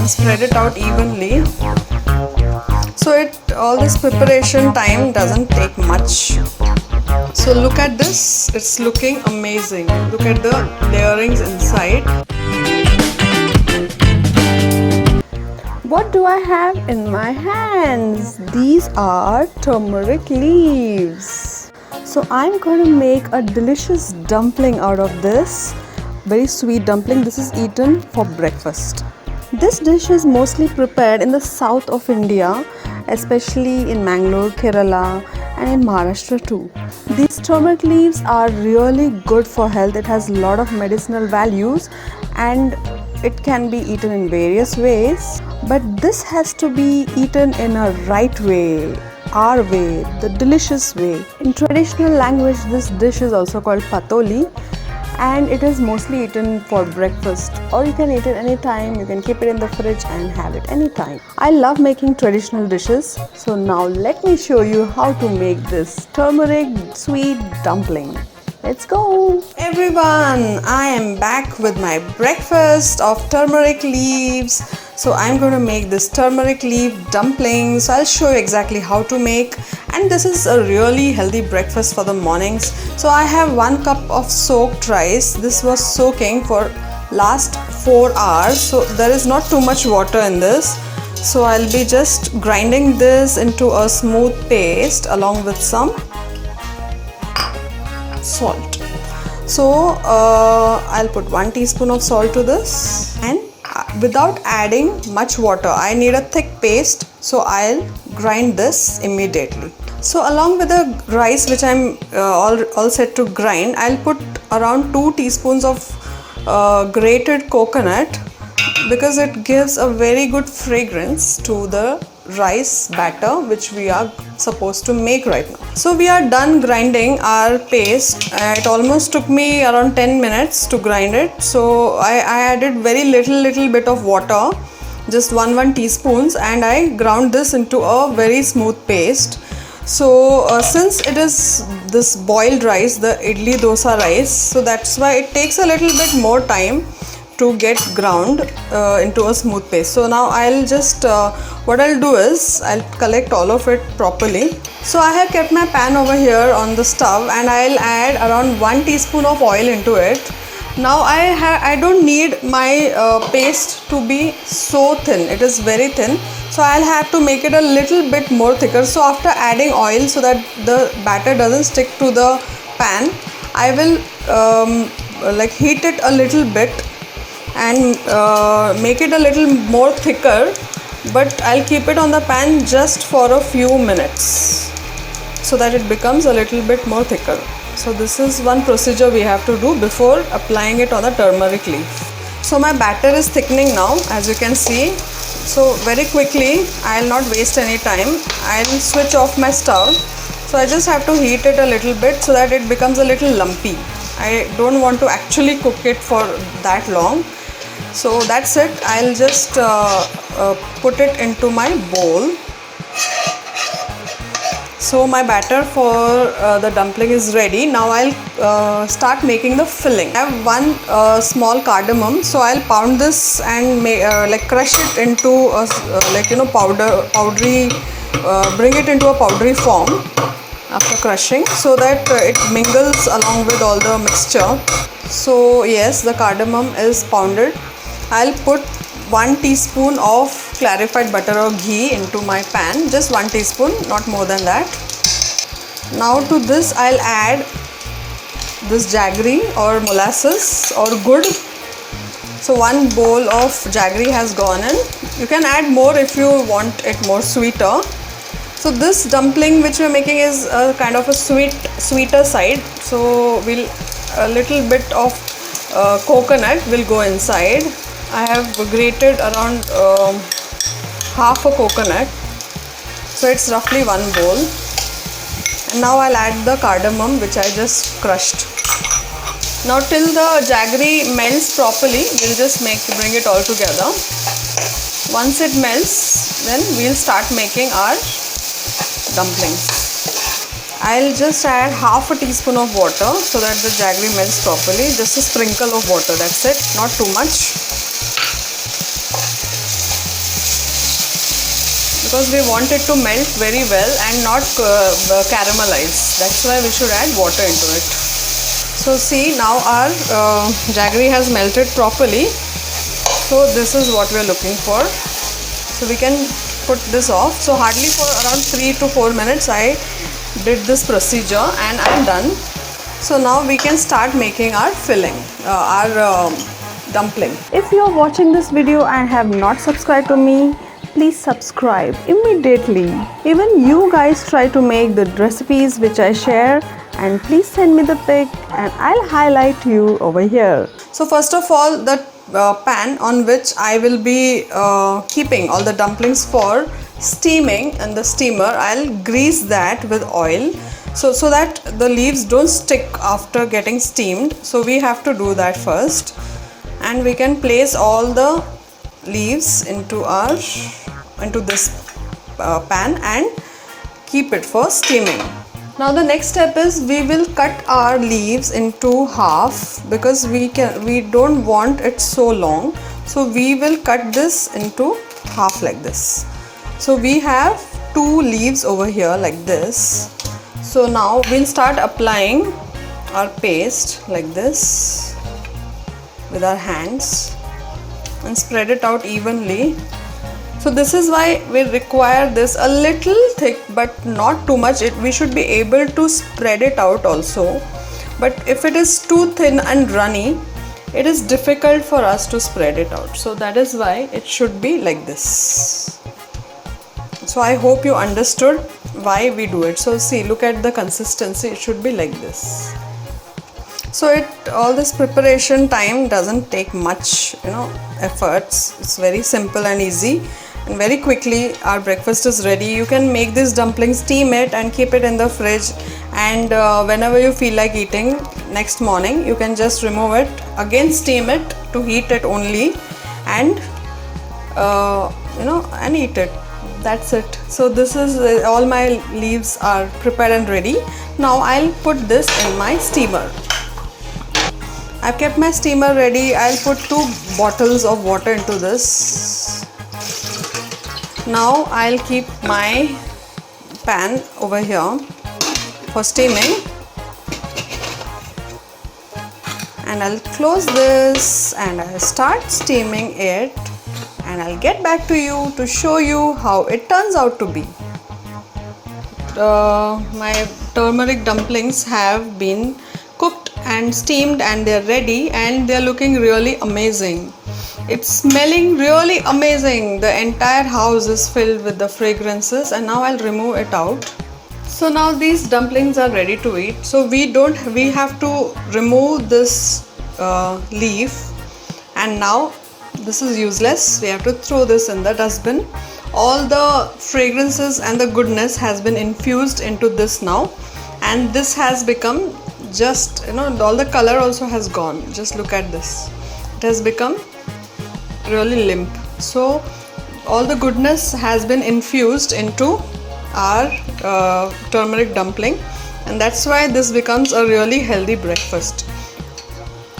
and spread it out evenly. So all this preparation time doesn't take much. So look at this, it's looking amazing. Look at the layerings inside. What do I have in my hands? These are turmeric leaves. So I'm going to make a delicious dumpling out of this. Very sweet dumpling. This is eaten for breakfast. This dish is mostly prepared in the south of India, especially in Mangalore, Kerala, and in Maharashtra too. These turmeric leaves are really good for health. It has a lot of medicinal values and it can be eaten in various ways. But this has to be eaten in a right way, our way, the delicious way. In traditional language, this dish is also called patoli. And it is mostly eaten for breakfast, or you can eat it anytime. You can keep it in the fridge and have it anytime. I love making traditional dishes, so now let me show you how to make this turmeric sweet dumpling. Let's go! Everyone, I am back with my breakfast of turmeric leaves. So I'm going to make this turmeric leaf dumpling. So I'll show you exactly how to make. And this is a really healthy breakfast for the mornings. So I have 1 cup of soaked rice. This was soaking for last 4 hours. So there is not too much water in this. So I'll be just grinding this into a smooth paste along with some salt. So I'll put 1 teaspoon of salt to this, and without adding much water, I need a thick paste, so I'll grind this immediately. So along with the rice which I'm all set to grind, I'll put around 2 teaspoons of grated coconut, because it gives a very good fragrance to the rice batter which we are supposed to make right now. So we are done grinding our paste. It almost took me around 10 minutes to grind it. So I added very little bit of water, just 1 teaspoons, and I ground this into a very smooth paste. So since it is this boiled rice, the idli dosa rice, so that's why it takes a little bit more time to get ground into a smooth paste. So now I'll just what I'll do is I'll collect all of it properly. So I have kept my pan over here on the stove, and I'll add around 1 teaspoon of oil into it. Now I don't need my paste to be so thin. It is very thin, so I'll have to make it a little bit more thicker. So after adding oil, so that the batter doesn't stick to the pan, I will heat it a little bit and make it a little more thicker, but I'll keep it on the pan just for a few minutes so that it becomes a little bit more thicker. So this is one procedure we have to do before applying it on the turmeric leaf. So my batter is thickening now, as you can see. So very quickly, I'll not waste any time, I'll switch off my stove. So I just have to heat it a little bit so that it becomes a little lumpy. I don't want to actually cook it for that long. So that's it. I'll just put it into my bowl. So my batter for the dumpling is ready. Now I'll start making the filling. I have 1 small cardamom, so I'll pound this and crush it into a, powdery, bring it into a powdery form after crushing, so that it mingles along with all the mixture. So yes, the cardamom is pounded. I'll put 1 teaspoon of clarified butter or ghee into my pan, just 1 teaspoon, not more than that. Now to this I'll add this jaggery or molasses or gur. So 1 bowl of jaggery has gone in. You can add more if you want it more sweeter. So this dumpling which we're making is a kind of a sweeter side. So a little bit of coconut will go inside. I have grated around half a coconut, so it's roughly 1 bowl. And now I'll add the cardamom which I just crushed. Now till the jaggery melts properly, we'll just bring it all together. Once it melts, then we'll start making our dumplings. I'll just add half a teaspoon of water so that the jaggery melts properly. Just a sprinkle of water, that's it, not too much. because we want it to melt very well and not caramelize. That's why we should add water into it. So see, now our jaggery has melted properly. So this is what we are looking for. So we can put this off. So hardly for around 3 to 4 minutes I did this procedure and I'm done. So now we can start making our filling, our dumpling. If you are watching this video and have not subscribed to me, please subscribe immediately. Even you guys try to make the recipes which I share, and please send me the pic and I'll highlight you over here. So first of all, the pan on which I will be keeping all the dumplings for steaming in the steamer, I'll grease that with oil so that the leaves don't stick after getting steamed. So we have to do that first, and we can place all the leaves into this pan and keep it for steaming. Now the next step is we will cut our leaves into half, because we don't want it so long. So we will cut this into half like this. So we have 2 leaves over here like this. So now we'll start applying our paste like this with our hands and spread it out evenly. So this is why we require this a little thick, but not too much. We should be able to spread it out also. But if it is too thin and runny, it is difficult for us to spread it out. So that is why it should be like this. So I hope you understood why we do it. So see, look at the consistency. It should be like this. So all this preparation time doesn't take much, efforts. It's very simple and easy, and very quickly our breakfast is ready. You can make this dumpling, steam it and keep it in the fridge, and whenever you feel like eating next morning, you can just remove it, again steam it to heat it only, and and eat it. That's it. So this is all my leaves are prepared and ready. Now I'll put this in my steamer. I've kept my steamer ready. I'll put 2 bottles of water into this. Now I'll keep my pan over here for steaming, and I'll close this and I'll start steaming it, and I'll get back to you to show you how it turns out to be. My turmeric dumplings have been cooked and steamed and they're ready, and they're looking really amazing. It's smelling really amazing. The entire house is filled with the fragrances, and now I'll remove it out. So now these dumplings are ready to eat. So we have to remove this leaf, and now this is useless. We have to throw this in the dustbin. All the fragrances and the goodness has been infused into this now, and this has become just, all the color also has gone. Just look at this. It has become really limp. So all the goodness has been infused into our turmeric dumpling, and that's why this becomes a really healthy breakfast.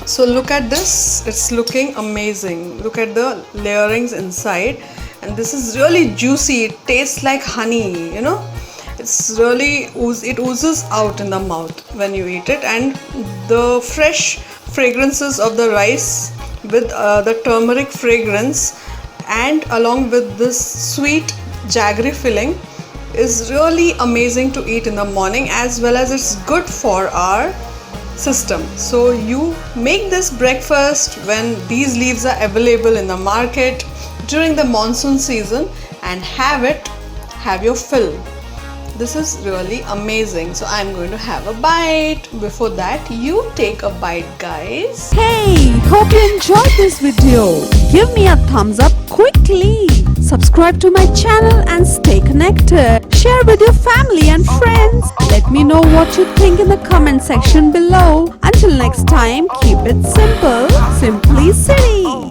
So look at this. It's looking amazing. Look at the layerings inside, and this is really juicy. It tastes like honey, It's really it oozes out in the mouth when you eat it, and the fresh fragrances of the rice with the turmeric fragrance, and along with this sweet jaggery filling, is really amazing to eat in the morning, as well as it's good for our system. So you make this breakfast when these leaves are available in the market during the monsoon season, and have your fill. This is really amazing. So I'm going to have a bite. Before that, you take a bite, guys. Hey, hope you enjoyed this video. Give me a thumbs up quickly. Subscribe to my channel and stay connected. Share with your family and friends. Let me know what you think in the comment section below. Until next time, keep it simple, simply silly.